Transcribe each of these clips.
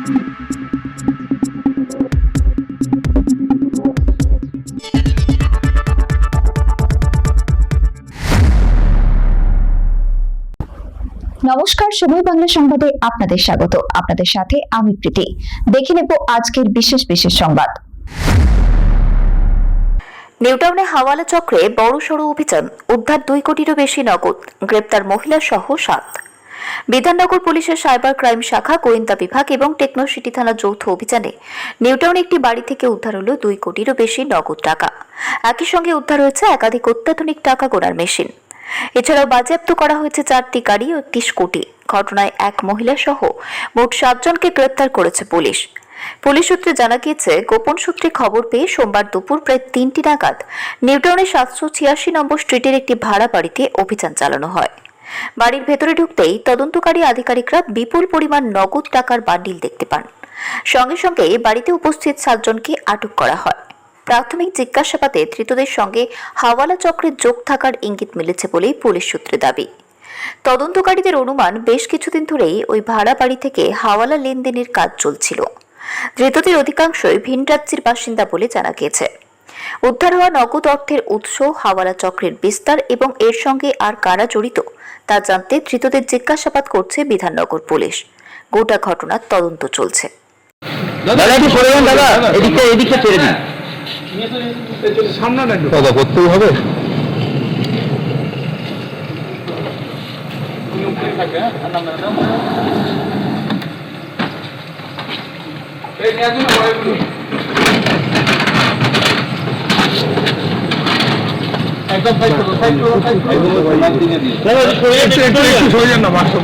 নমস্কার, সময় বাংলা সংবাদে আপনাদের স্বাগত। আপনাদের সাথে আমি প্রীতি। দেখে নেব আজকের বিশেষ সংবাদ। নিউটাউনে হাওয়ালা চক্রে বড়সড় অভিযান, উদ্ধার 2 কোটিরও বেশি নগদ, গ্রেপ্তার মহিলা সহ 7। বিধাননগর পুলিশের সাইবার ক্রাইম শাখা, গোয়েন্দা বিভাগ এবং টেকনোসিটি থানা যৌথ অভিযানে নিউটাউনে একটি বাড়ি থেকে উদ্ধার হল 2 কোটিরও বেশি নগদ টাকা। একই সঙ্গে উদ্ধার হয়েছে একাধিক অত্যাধুনিক টাকা গোনার মেশিন। এছাড়াও বাজেয়াপ্ত করা হয়েছে 4টি গাড়ি ও 31 কোটি। ঘটনায় এক মহিলা সহ মোট 7 জনকে গ্রেপ্তার করেছে পুলিশ। পুলিশ সূত্রে জানা গিয়েছে, গোপন সূত্রে খবর পেয়ে সোমবার দুপুর প্রায় 3টি নাগাদ নিউটাউনের 786 নম্বর স্ট্রিটের একটি ভাড়া বাড়িতে অভিযান চালানো হয়। বাড়ির ভেতরে ঢুকতেই তদন্তকারী আধিকারিকরা বিপুল পরিমাণ নগদ টাকার বান্ডিল দেখতে পান। সঙ্গে সঙ্গে বাড়িতে উপস্থিত 7 জনকে আটক করা হয়। প্রাথমিক জিজ্ঞাসাবাদে ধৃতদের সঙ্গে হাওয়ালা চক্রের যোগ থাকার ইঙ্গিত মিলেছে বলেই পুলিশ সূত্রে দাবি। তদন্তকারীদের অনুমান, বেশ কিছুদিন ধরেই ওই ভাড়া বাড়ি থেকে হাওয়ালা লেনদেনের কাজ চলছিল। ধৃতদের অধিকাংশই ভিন রাজ্যের বাসিন্দা বলে জানা গিয়েছে। উদ্ধার হওয়া নগদ অর্থের উৎস, হাওয়ালা চক্রের বিস্তার এবং এর সঙ্গে আর কারা জড়িত তা জানতে ধৃতদের জিজ্ঞাসাবাদ করছে বিধাননগর পুলিশ। গোটা ঘটনার তদন্ত চলছে। করতেই হবে। একদম সরে যান না, বাস্তব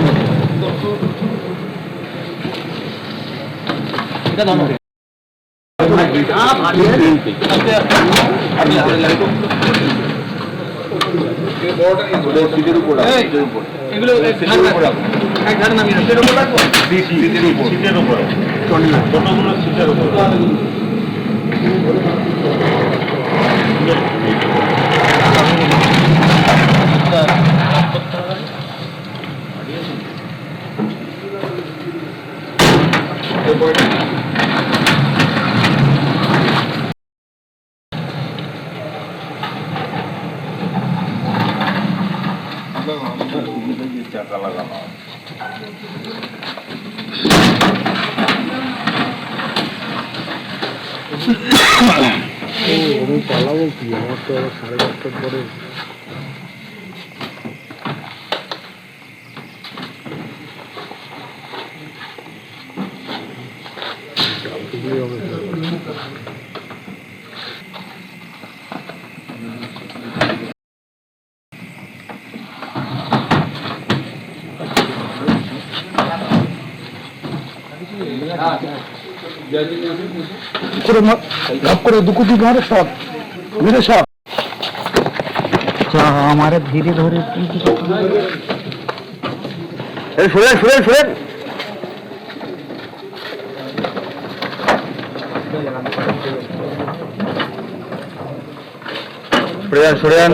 টাকা লাগানো আমি পালাবো কি? আমার তো আবার 10:30টার পরে করে 2 কোটি ঘরে সব মেরে সব हमारे धीरे धीरे सुरेन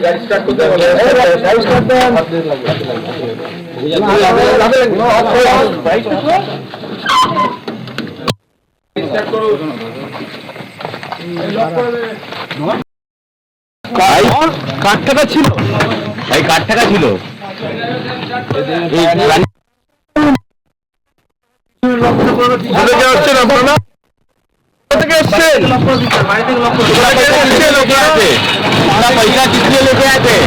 गाड़ी स्टार्ट करते हैं। गाड़ी स्टार्ट दें। स्टार्ट करो। কার টাকা ছিল ভাই? কার টাকা ছিল? पैसा कितने लेके आए थे?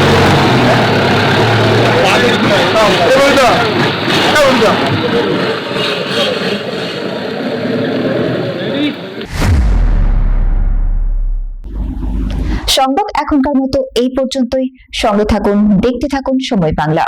সংবাদ এখনকার মতো এই পর্যন্তই। সঙ্গে থাকুন, দেখতে থাকুন সময় বাংলা।